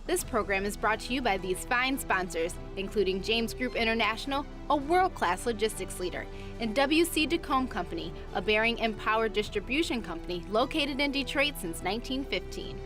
This program is brought to you by these fine sponsors, including James Group International, a world-class logistics leader, and WC DeCombe Company, a bearing and power distribution company located in Detroit since 1915.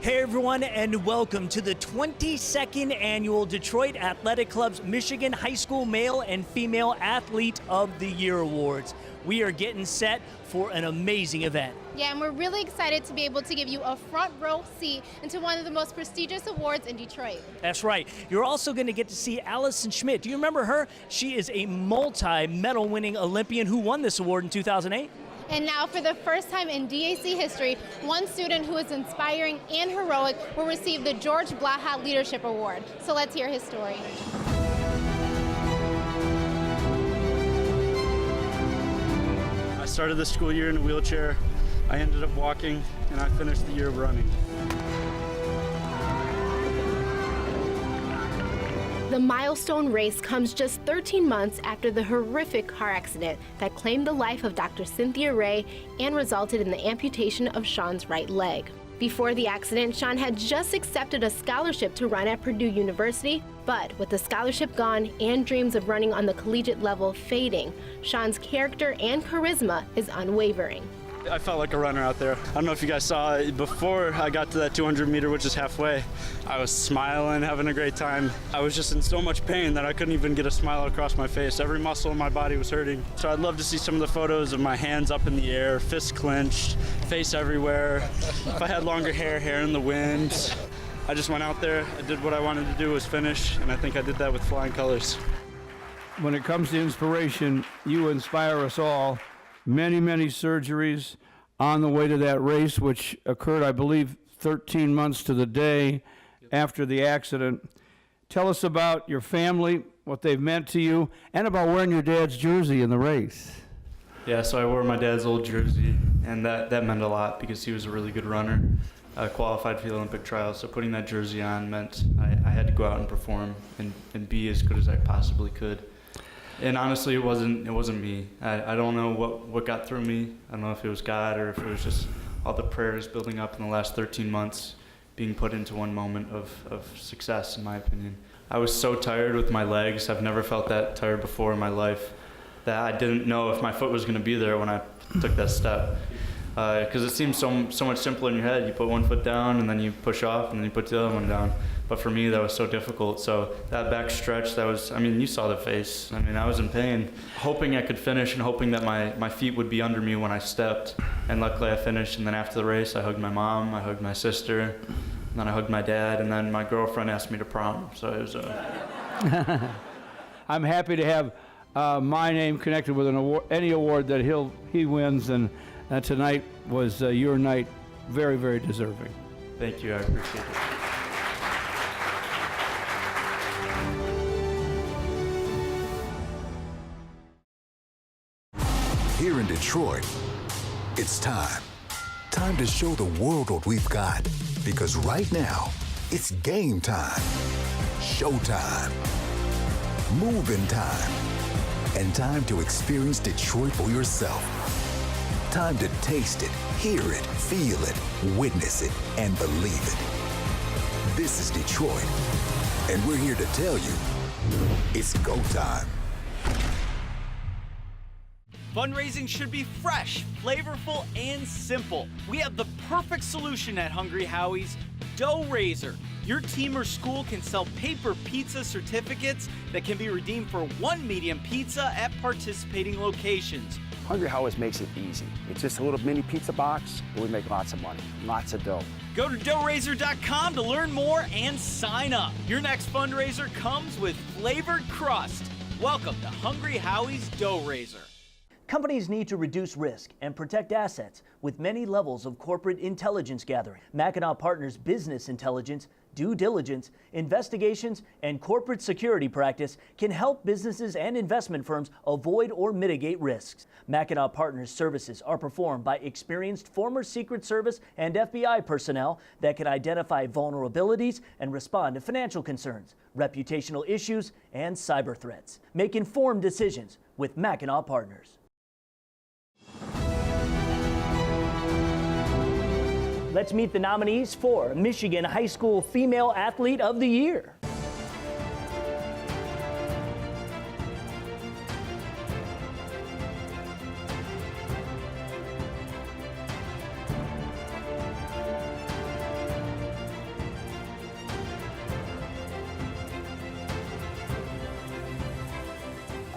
Hey everyone, and welcome to the 22nd annual Detroit Athletic Club's Michigan High School Male and Female Athlete of the Year Awards. We are getting set for an amazing event. Yeah, and we're really excited to be able to give you a front row seat into one of the most prestigious awards in Detroit. That's right. You're also going to get to see Allison Schmidt. Do you remember her? She is a multi-medal winning Olympian who won this award in 2008. And now, for the first time in DAC history, one student who is inspiring and heroic will receive the George Blaha Leadership Award. So let's hear his story. I started the school year in a wheelchair. I ended up walking, and I finished the year running. The milestone race comes just 13 months after the horrific car accident that claimed the life of Dr. Cynthia Ray and resulted in the amputation of Sean's right leg. Before the accident, Sean had just accepted a scholarship to run at Purdue University, but with the scholarship gone and dreams of running on the collegiate level fading, Sean's character and charisma is unwavering. I felt like a runner out there. I don't know if you guys saw it. Before I got to that 200 meter, which is halfway, I was smiling, having a great time. I was just in so much pain that I couldn't even get a smile across my face. Every muscle in my body was hurting. So I'd love to see some of the photos of my hands up in the air, fists clenched, face everywhere. If I had longer hair, hair in the wind. I just went out there, I did what I wanted to do, was finish, and I think I did that with flying colors. When it comes to inspiration, you inspire us all. Many, many surgeries on the way to that race, which occurred, I believe, 13 months to the day after the accident. Tell us about your family, what they've meant to you, and about wearing your dad's jersey in the race. Yeah, so I wore my dad's old jersey, and that meant a lot because he was a really good runner. Qualified for the Olympic trials, so putting that jersey on meant I had to go out and perform and be as good as I possibly could. And honestly, it wasn't me. I don't know what got through me. I don't know if it was God or if it was just all the prayers building up in the last 13 months being put into one moment of success, in my opinion. I was so tired with my legs. I've never felt that tired before in my life that I didn't know if my foot was going to be there when I took that step. Because it seems so much simpler in your head. You put one foot down and then you push off and then you put the other one down. But for me, that was so difficult. So that back stretch, you saw the face. I was in pain, hoping I could finish and hoping that my feet would be under me when I stepped. And luckily I finished, and then after the race, I hugged my mom, I hugged my sister, and then I hugged my dad, and then my girlfriend asked me to prom. So it was I'm happy to have my name connected with any award that he wins, and tonight was your night. Very, very deserving. Thank you, I appreciate it. Here in Detroit, it's time. Time to show the world what we've got. Because right now, it's game time, showtime, moving time, and time to experience Detroit for yourself. Time to taste it, hear it, feel it, witness it, and believe it. This is Detroit, and we're here to tell you, it's go time. Fundraising should be fresh, flavorful, and simple. We have the perfect solution at Hungry Howie's, Dough Raiser. Your team or school can sell paper pizza certificates that can be redeemed for one medium pizza at participating locations. Hungry Howie's makes it easy. It's just a little mini pizza box, but we make lots of money, lots of dough. Go to doughraiser.com to learn more and sign up. Your next fundraiser comes with flavored crust. Welcome to Hungry Howie's Dough Raiser. Companies need to reduce risk and protect assets with many levels of corporate intelligence gathering. Mackinac Partners business intelligence, due diligence, investigations, and corporate security practice can help businesses and investment firms avoid or mitigate risks. Mackinac Partners services are performed by experienced former Secret Service and FBI personnel that can identify vulnerabilities and respond to financial concerns, reputational issues, and cyber threats. Make informed decisions with Mackinac Partners. Let's meet the nominees for Michigan High School Female Athlete of the Year.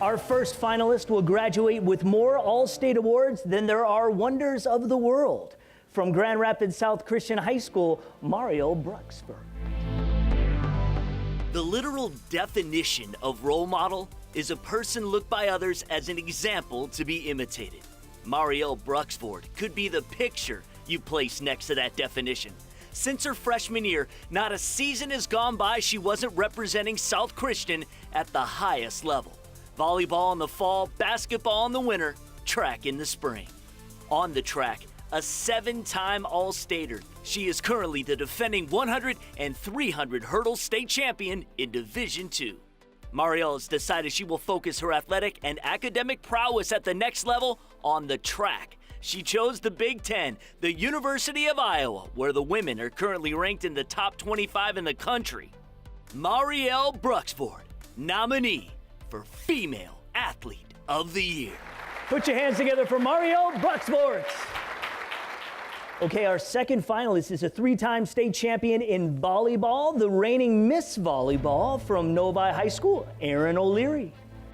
Our first finalist will graduate with more All-State awards than there are wonders of the world. From Grand Rapids South Christian High School, Mario Bruxburg. The literal definition of role model is a person looked by others as an example to be imitated. Marielle Bruxford could be the picture you place next to that definition. Since her freshman year, not a season has gone by she wasn't representing South Christian at the highest level. Volleyball in the fall, basketball in the winter, track in the spring. On the track, a 7-time All-Stater, she is currently the defending 100 and 300 hurdle state champion in Division II. Marielle has decided she will focus her athletic and academic prowess at the next level on the track. She chose the Big Ten, the University of Iowa, where the women are currently ranked in the top 25 in the country. Marielle Bruxford, nominee for Female Athlete of the Year. Put your hands together for Marielle Bruxford. Okay, our second finalist is a 3-time state champion in volleyball, the reigning Miss Volleyball from Novi High School, Erin O'Leary.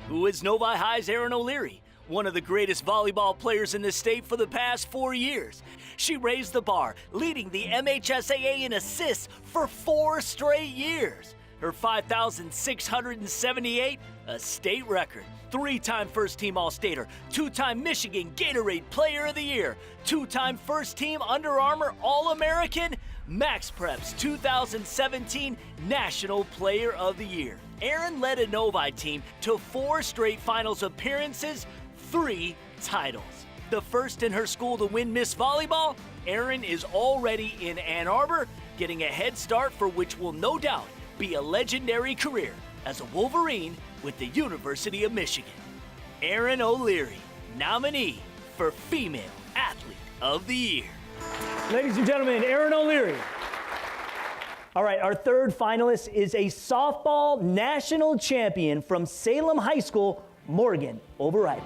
Who is Novi High's Erin O'Leary? One of the greatest volleyball players in the state for the past 4 years. She raised the bar, leading the MHSAA in assists for 4 straight years. Her 5,678, a state record. 3-time first-team All-Stater, 2-time Michigan Gatorade Player of the Year, 2-time first-team Under Armour All-American, Max Prep's 2017 National Player of the Year. Erin led a Novi team to 4 straight finals appearances, 3 titles. The first in her school to win Miss Volleyball, Erin is already in Ann Arbor, getting a head start for which will no doubt be a legendary career as a Wolverine with the University of Michigan. Erin O'Leary, nominee for Female Athlete of the Year. Ladies and gentlemen, Erin O'Leary. All right, our third finalist is a softball national champion from Salem High School, Morgan Overitis.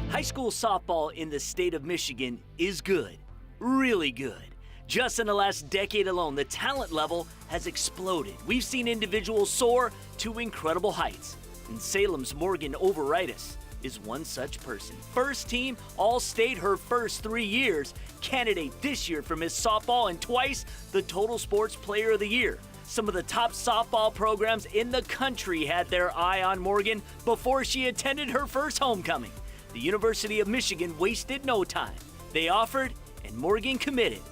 High school softball in the state of Michigan is good, really good. Just in the last decade alone, the talent level has exploded. We've seen individuals soar to incredible heights, and Salem's Morgan Overitis is one such person. First team All-State her first 3 years, candidate this year for Miss Softball, and twice the Total Sports Player of the Year. Some of the top softball programs in the country had their eye on Morgan before she attended her first homecoming. The University of Michigan wasted no time. They offered, and Morgan committed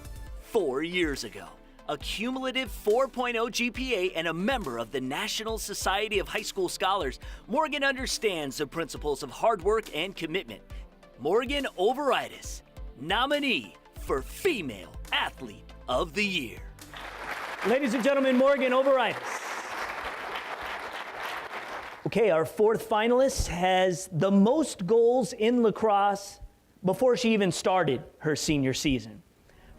4 years ago. A cumulative 4.0 GPA and a member of the National Society of High School Scholars, Morgan understands the principles of hard work and commitment. Morgan Overitis, nominee for Female Athlete of the Year. Ladies and gentlemen, Morgan Overitis. Okay, our fourth finalist has the most goals in lacrosse before she even started her senior season.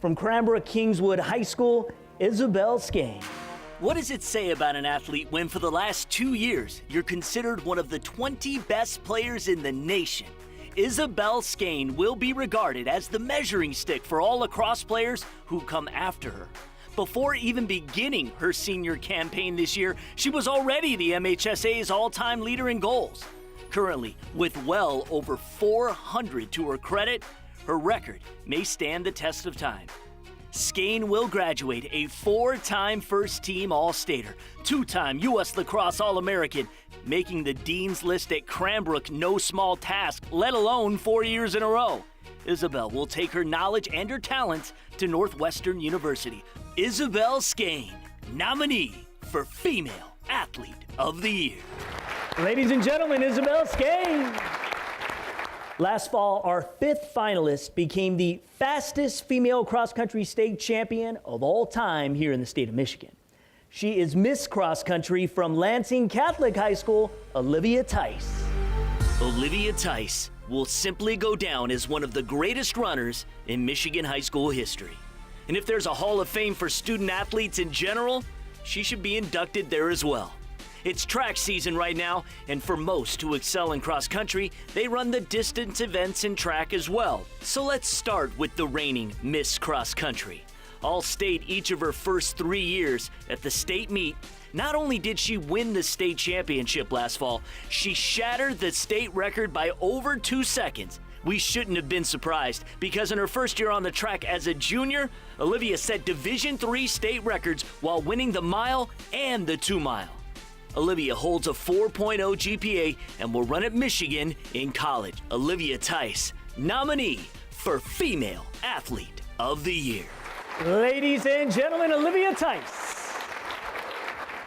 From Cranbrook Kingswood High School, Isabel Skane. What does it say about an athlete when for the last 2 years you're considered one of the 20 best players in the nation? Isabel Skane will be regarded as the measuring stick for all lacrosse players who come after her. Before even beginning her senior campaign this year, she was already the MHSA's all-time leader in goals. Currently, with well over 400 to her credit, her record may stand the test of time. Skane will graduate a 4-time first-team All-Stater, 2-time U.S. Lacrosse All-American, making the Dean's List at Cranbrook no small task, let alone 4 years in a row. Isabel will take her knowledge and her talents to Northwestern University. Isabel Skane, nominee for Female Athlete of the Year. Ladies and gentlemen, Isabel Skane. Last fall, our fifth finalist became the fastest female cross-country state champion of all time here in the state of Michigan. She is Miss Cross Country from Lansing Catholic High School, Olivia Tice. Olivia Tice will simply go down as one of the greatest runners in Michigan high school history. And if there's a Hall of Fame for student athletes in general, she should be inducted there as well. It's track season right now, and for most who excel in cross country, they run the distance events in track as well. So let's start with the reigning Miss Cross Country. All state each of her first 3 years at the state meet. Not only did she win the state championship last fall, she shattered the state record by over 2 seconds. We shouldn't have been surprised, because in her first year on the track as a junior, Olivia set Division III state records while winning the mile and the 2 mile. Olivia holds a 4.0 GPA and will run at Michigan in college. Olivia Tice, nominee for Female Athlete of the Year. Ladies and gentlemen, Olivia Tice.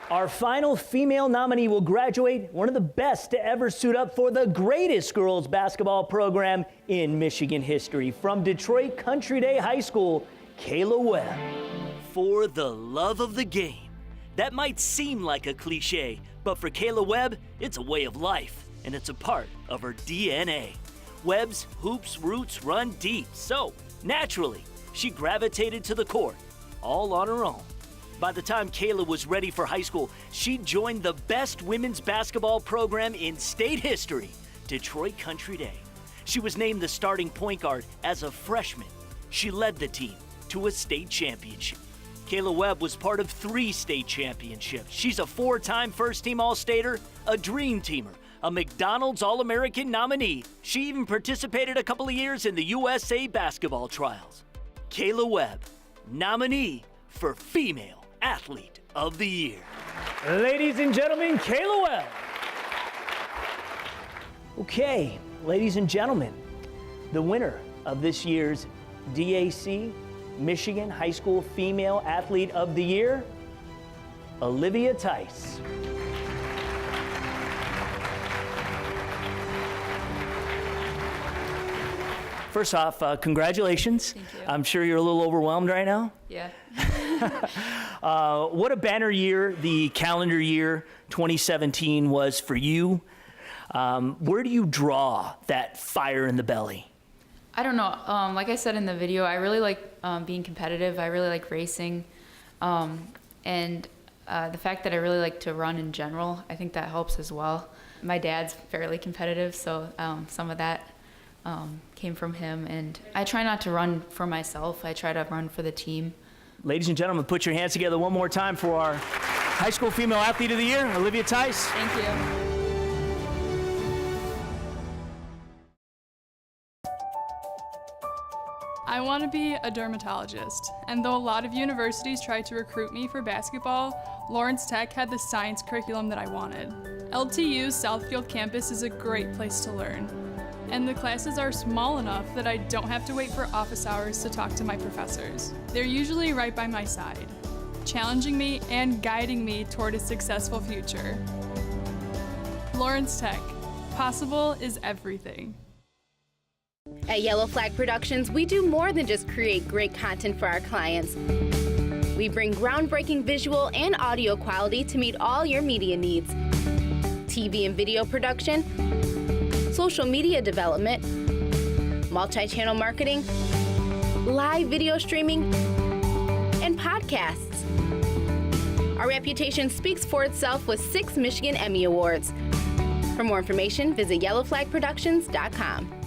Our final female nominee will graduate, one of the best to ever suit up for the greatest girls basketball program in Michigan history. From Detroit Country Day High School, Kayla Webb. For the love of the game. That might seem like a cliche, but for Kayla Webb, it's a way of life, and it's a part of her DNA. Webb's hoops roots run deep, so naturally, she gravitated to the court, all on her own. By the time Kayla was ready for high school, she joined the best women's basketball program in state history, Detroit Country Day. She was named the starting point guard as a freshman. She led the team to a state championship. Kayla Webb was part of 3 state championships. She's a 4-time first-team All-Stater, a Dream Teamer, a McDonald's All-American nominee. She even participated a couple of years in the USA basketball trials. Kayla Webb, nominee for Female Athlete of the Year. Ladies and gentlemen, Kayla Webb. Okay, ladies and gentlemen, the winner of this year's DAC Michigan High School Female Athlete of the Year, Olivia Tice. First off, congratulations. Thank you. I'm sure you're a little overwhelmed right now. Yeah. What a banner year the calendar year 2017 was for you. Where do you draw that fire in the belly? I don't know. Like I said in the video, I really like being competitive. I really like racing. And the fact that I really like to run in general, I think that helps as well. My dad's fairly competitive, so some of that came from him. And I try not to run for myself. I try to run for the team. Ladies and gentlemen, put your hands together one more time for our High School Female Athlete of the Year, Olivia Tice. Thank you. I want to be a dermatologist, and though a lot of universities tried to recruit me for basketball, Lawrence Tech had the science curriculum that I wanted. LTU's Southfield campus is a great place to learn, and the classes are small enough that I don't have to wait for office hours to talk to my professors. They're usually right by my side, challenging me and guiding me toward a successful future. Lawrence Tech, possible is everything. At Yellow Flag Productions, we do more than just create great content for our clients. We bring groundbreaking visual and audio quality to meet all your media needs. TV and video production, social media development, multi-channel marketing, live video streaming, and podcasts. Our reputation speaks for itself with 6 Michigan Emmy Awards. For more information, visit yellowflagproductions.com.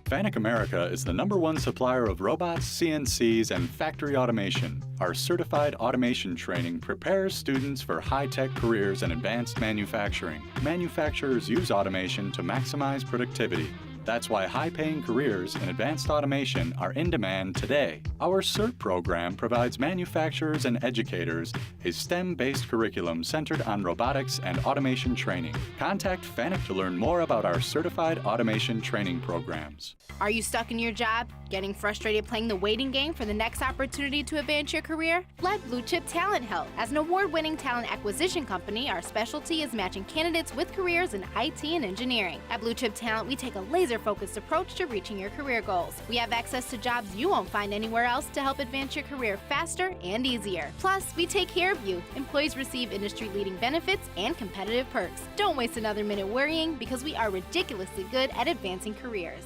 FANUC America is the #1 supplier of robots, CNCs, and factory automation. Our certified automation training prepares students for high-tech careers in advanced manufacturing. Manufacturers use automation to maximize productivity. That's why high-paying careers in advanced automation are in demand today. Our CERT program provides manufacturers and educators a STEM-based curriculum centered on robotics and automation training. Contact FANUC to learn more about our certified automation training programs. Are you stuck in your job? Getting frustrated playing the waiting game for the next opportunity to advance your career? Let Blue Chip Talent help. As an award-winning talent acquisition company, our specialty is matching candidates with careers in IT and engineering. At Blue Chip Talent, we take a laser-focused approach to reaching your career goals. We have access to jobs you won't find anywhere else to help advance your career faster and easier. Plus, we take care of you. Employees receive industry-leading benefits and competitive perks. Don't waste another minute worrying, because we are ridiculously good at advancing careers.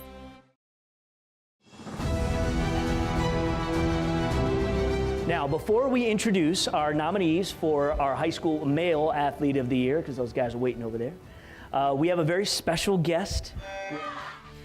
Now, before we introduce our nominees for our high school male athlete of the year, because those guys are waiting over there, we have a very special guest.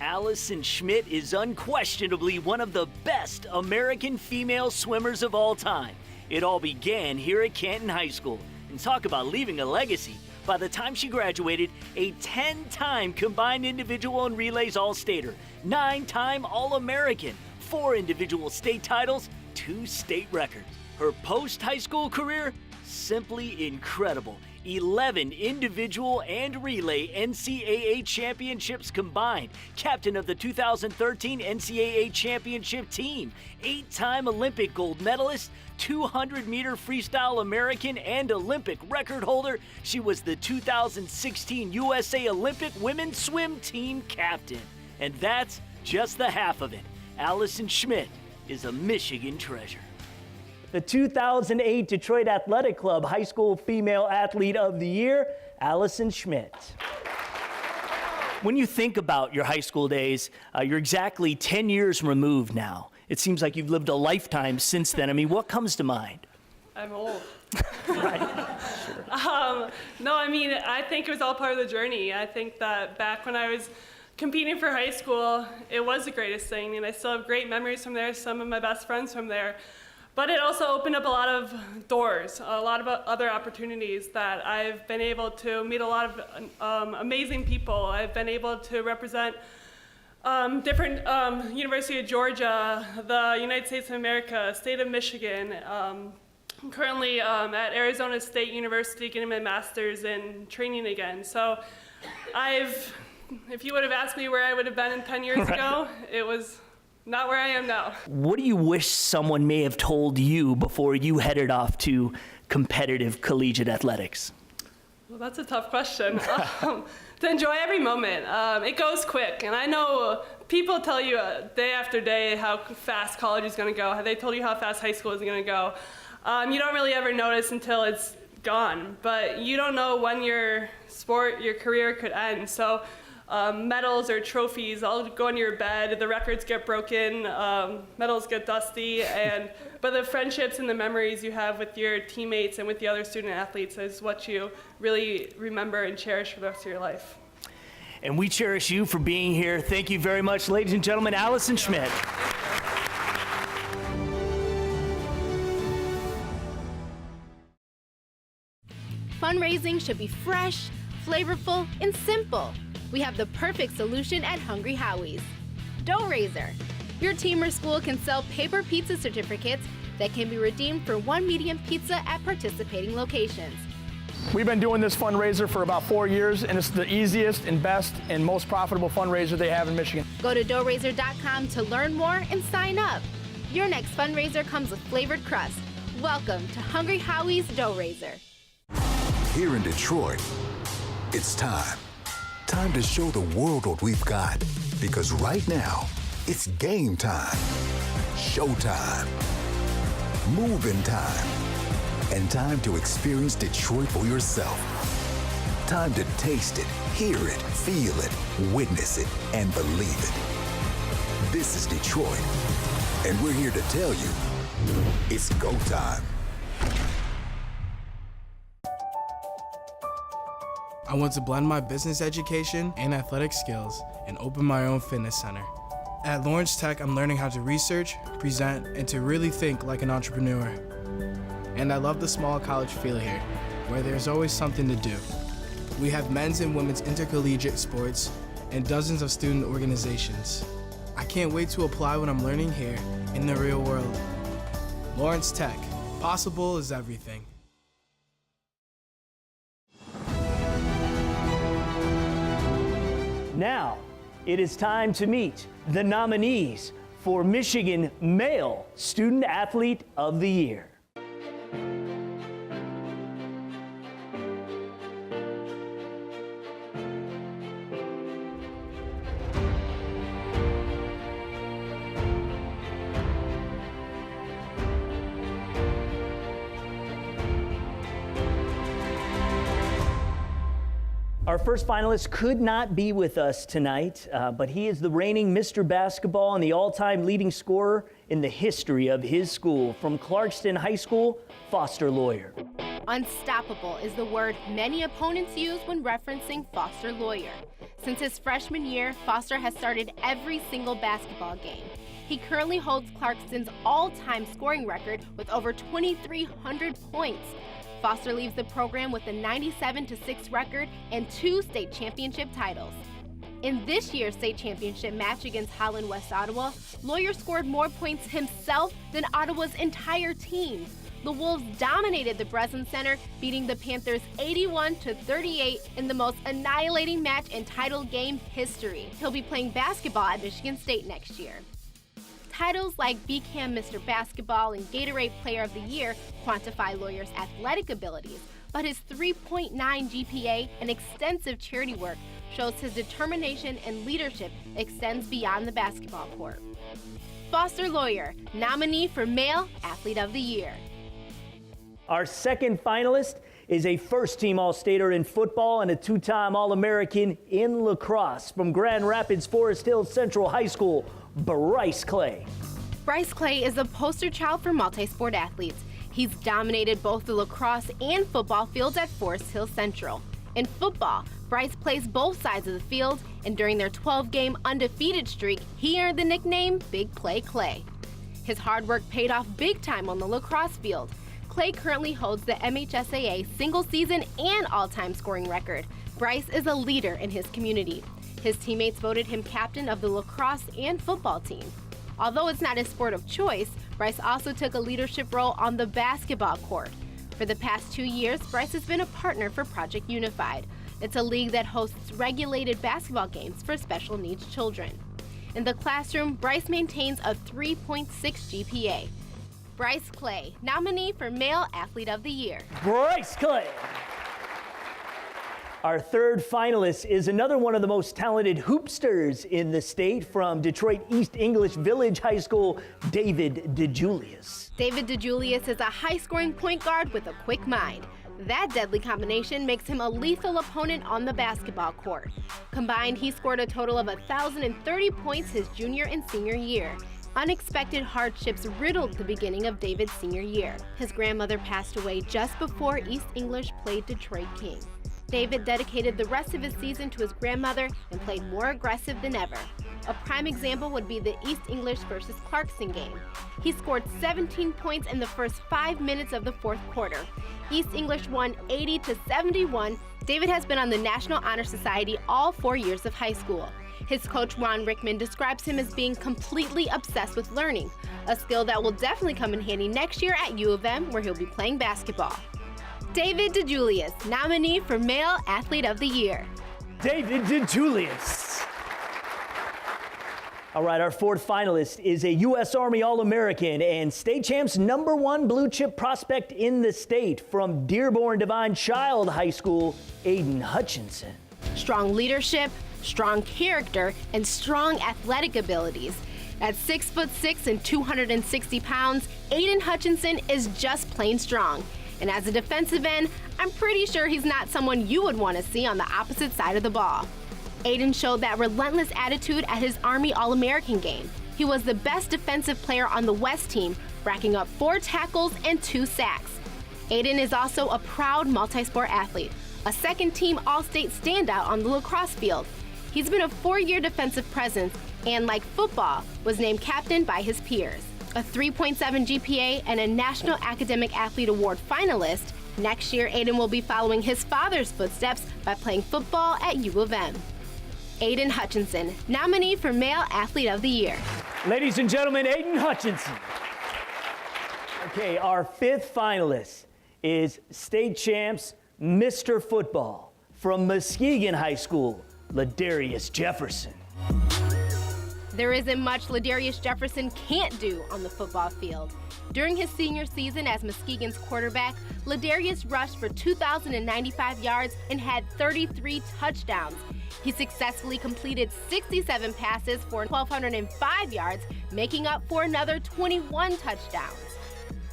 Allison Schmidt is unquestionably one of the best American female swimmers of all time. It all began here at Canton High School. And talk about leaving a legacy. By the time she graduated, a 10-time combined individual and relays All-Stater, 9-time All-American, 4 individual state titles, 2 state records. Her post-high school career, simply incredible. 11 individual and relay NCAA championships combined. Captain of the 2013 NCAA championship team. 8-time Olympic gold medalist. 200-meter freestyle American and Olympic record holder. She was the 2016 USA Olympic women's swim team captain. And that's just the half of it. Allison Schmidt is a Michigan treasure. The 2008 Detroit Athletic Club High School Female Athlete of the Year, Allison Schmidt. When you think about your high school days, you're exactly 10 years removed now. It seems like you've lived a lifetime since then. I mean, what comes to mind? I'm old. Right. Sure. No, I mean, I think it was all part of the journey. I think that back when I was competing for high school, it was the greatest thing, and I still have great memories from there, some of my best friends from there. But it also opened up a lot of doors, a lot of other opportunities that I've been able to meet a lot of amazing people. I've been able to represent different University of Georgia, the United States of America, state of Michigan. I'm currently at Arizona State University getting my master's in training again. So if you would have asked me where I would have been in 10 years ago, it was not where I am now. What do you wish someone may have told you before you headed off to competitive collegiate athletics? Well, that's a tough question. To enjoy every moment. It goes quick, and I know people tell you day after day how fast college is going to go. They told you how fast high school is going to go. You don't really ever notice until it's gone, but you don't know when your career could end. So medals or trophies all go in your bed, the records get broken, medals get dusty, but the friendships and the memories you have with your teammates and with the other student athletes is what you really remember and cherish for the rest of your life. And we cherish you for being here. Thank you very much, ladies and gentlemen, Allison Schmidt. Fundraising should be fresh, flavorful, and simple. We have the perfect solution at Hungry Howie's. Dough Raiser. Your team or school can sell paper pizza certificates that can be redeemed for 1 medium pizza at participating locations. We've been doing this fundraiser for about 4 years, and it's the easiest and best and most profitable fundraiser they have in Michigan. Go to doughraiser.com to learn more and sign up. Your next fundraiser comes with flavored crust. Welcome to Hungry Howie's Dough Raiser. Here in Detroit, it's time. Time to show the world what we've got. Because right now, it's game time. Showtime. Moving time. And time to experience Detroit for yourself. Time to taste it, hear it, feel it, witness it, and believe it. This is Detroit. And we're here to tell you, it's go time. I want to blend my business education and athletic skills and open my own fitness center. At Lawrence Tech, I'm learning how to research, present, and to really think like an entrepreneur. And I love the small college feel here, where there's always something to do. We have men's and women's intercollegiate sports and dozens of student organizations. I can't wait to apply what I'm learning here in the real world. Lawrence Tech, possible is everything. Now, it is time to meet the nominees for Michigan Male Student Athlete of the Year. Our first finalist could not be with us tonight, but he is the reigning Mr. Basketball and the all-time leading scorer in the history of his school. From Clarkston High School, Foster Lawyer. Unstoppable is the word many opponents use when referencing Foster Lawyer. Since his freshman year, Foster has started every single basketball game. He currently holds Clarkston's all-time scoring record with over 2,300 points. Foster leaves the program with a 97-6 record and 2 state championship titles. In this year's state championship match against Holland West Ottawa, Lawyer scored more points himself than Ottawa's entire team. The Wolves dominated the Breslin Center, beating the Panthers 81-38 in the most annihilating match in title game history. He'll be playing basketball at Michigan State next year. Titles like BCAM Mr. Basketball and Gatorade Player of the Year quantify Lawyer's athletic abilities, but his 3.9 GPA and extensive charity work shows his determination and leadership extends beyond the basketball court. Foster Lawyer, nominee for Male Athlete of the Year. Our second finalist is a first-team All-Stater in football and a 2-time All-American in lacrosse. From Grand Rapids Forest Hills Central High School, Bryce Clay. Bryce Clay is a poster child for multi-sport athletes. He's dominated both the lacrosse and football fields at Forest Hills Central. In football, Bryce plays both sides of the field, and during their 12-game undefeated streak, he earned the nickname Big Play Clay. His hard work paid off big time on the lacrosse field. Clay currently holds the MHSAA single-season and all-time scoring record. Bryce is a leader in his community. His teammates voted him captain of the lacrosse and football team. Although it's not his sport of choice, Bryce also took a leadership role on the basketball court. For the past 2 years, Bryce has been a partner for Project Unified. It's a league that hosts regulated basketball games for special needs children. In the classroom, Bryce maintains a 3.6 GPA. Bryce Clay, nominee for Male Athlete of the Year. Bryce Clay. Our third finalist is another one of the most talented hoopsters in the state. From Detroit East English Village High School, David DeJulius. David DeJulius is a high-scoring point guard with a quick mind. That deadly combination makes him a lethal opponent on the basketball court. Combined, he scored a total of 1,030 points his junior and senior year. Unexpected hardships riddled the beginning of David's senior year. His grandmother passed away just before East English played Detroit King. David dedicated the rest of his season to his grandmother and played more aggressive than ever. A prime example would be the East English versus Clarkston game. He scored 17 points in the first 5 minutes of the fourth quarter. East English won 80-71. David has been on the National Honor Society all 4 years of high school. His coach, Ron Rickman, describes him as being completely obsessed with learning, a skill that will definitely come in handy next year at U of M, where he'll be playing basketball. David DeJulius, nominee for Male Athlete of the Year. David DeJulius. All right, our fourth finalist is a U.S. Army All-American and state champs #1 blue chip prospect in the state. From Dearborn Divine Child High School, Aiden Hutchinson. Strong leadership, strong character, and strong athletic abilities. At 6'6" and 260 pounds, Aiden Hutchinson is just plain strong. And as a defensive end, I'm pretty sure he's not someone you would want to see on the opposite side of the ball. Aiden showed that relentless attitude at his Army All-American game. He was the best defensive player on the West team, racking up 4 tackles and 2 sacks. Aiden is also a proud multi-sport athlete, a second-team All-State standout on the lacrosse field. He's been a 4-year defensive presence and, like football, was named captain by his peers. A 3.7 GPA and a National Academic Athlete Award finalist, next year Aiden will be following his father's footsteps by playing football at U of M. Aiden Hutchinson, nominee for Male Athlete of the Year. Ladies and gentlemen, Aiden Hutchinson. Okay, our fifth finalist is state champs Mr. Football. From Muskegon High School, Ladarius Jefferson. There isn't much Ladarius Jefferson can't do on the football field. During his senior season as Muskegon's quarterback, Ladarius rushed for 2,095 yards and had 33 touchdowns. He successfully completed 67 passes for 1,205 yards, making up for another 21 touchdowns.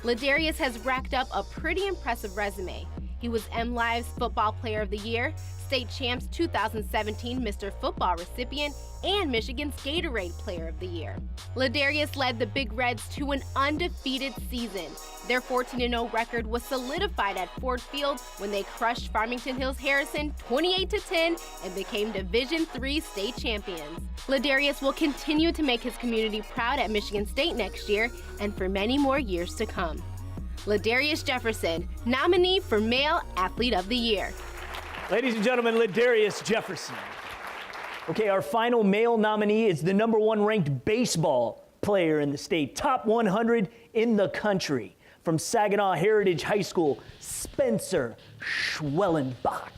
Ladarius has racked up a pretty impressive resume. He was MLive's Football Player of the Year, State Champs 2017 Mr. Football recipient, and Michigan's Gatorade Player of the Year. Ladarius led the Big Reds to an undefeated season. Their 14-0 record was solidified at Ford Field when they crushed Farmington Hills Harrison 28-10 and became Division III state champions. Ladarius will continue to make his community proud at Michigan State next year and for many more years to come. Ladarius Jefferson, nominee for Male Athlete of the Year. Ladies and gentlemen, Ladarius Jefferson. Okay, our final male nominee is the #1 ranked baseball player in the state, top 100 in the country. From Saginaw Heritage High School, Spencer Schwellenbach.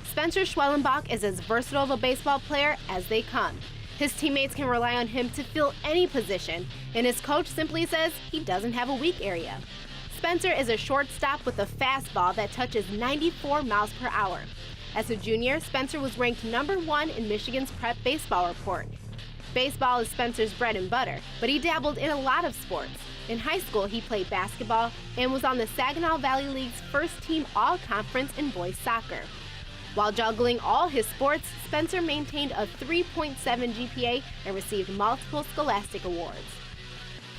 Spencer Schwellenbach is as versatile of a baseball player as they come. His teammates can rely on him to fill any position, and his coach simply says he doesn't have a weak area. Spencer is a shortstop with a fastball that touches 94 miles per hour. As a junior, Spencer was ranked #1 in Michigan's Prep Baseball Report. Baseball is Spencer's bread and butter, but he dabbled in a lot of sports. In high school, he played basketball and was on the Saginaw Valley League's first-team all-conference in boys soccer. While juggling all his sports, Spencer maintained a 3.7 GPA and received multiple scholastic awards.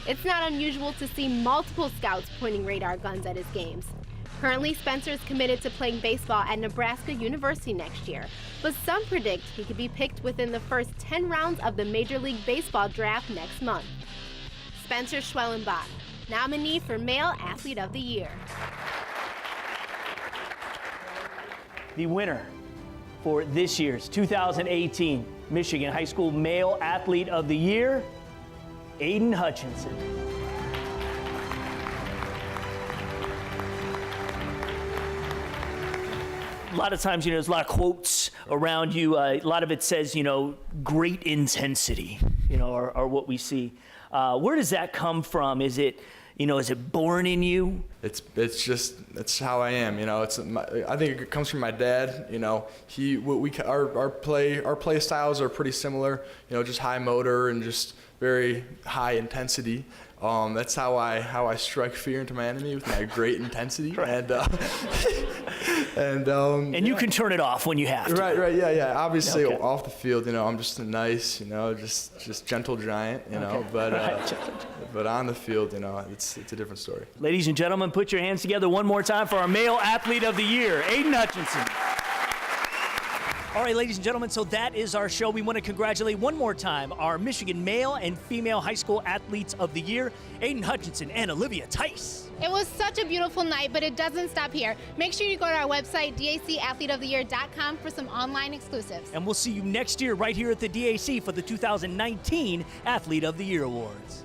It's not unusual to see multiple scouts pointing radar guns at his games. Currently, Spencer is committed to playing baseball at Nebraska University next year, but some predict he could be picked within the first 10 rounds of the Major League Baseball draft next month. Spencer Schwellenbach, nominee for Male Athlete of the Year. The winner for this year's 2018 Michigan High School Male Athlete of the Year, Aiden Hutchinson. A lot of times, there's a lot of quotes around you. A lot of it says, great intensity, are what we see. Where does that come from? Is it born in you? It's how I am. I think it comes from my dad. Our play styles are pretty similar. Just high motor and just very high intensity. That's how I strike fear into my enemy, with my great intensity. Right. And you can turn it off when you have to. Right, yeah. Obviously, okay. Off the field, I'm just a nice, just gentle giant, but on the field, it's a different story. Ladies and gentlemen, put your hands together one more time for our Male Athlete of the Year, Aiden Hutchinson. All right, ladies and gentlemen, so that is our show. We want to congratulate one more time our Michigan Male and Female High School Athletes of the Year, Aiden Hutchinson and Olivia Tice. It was such a beautiful night, but it doesn't stop here. Make sure you go to our website, dacathleteoftheyear.com, for some online exclusives. And we'll see you next year right here at the DAC for the 2019 Athlete of the Year Awards.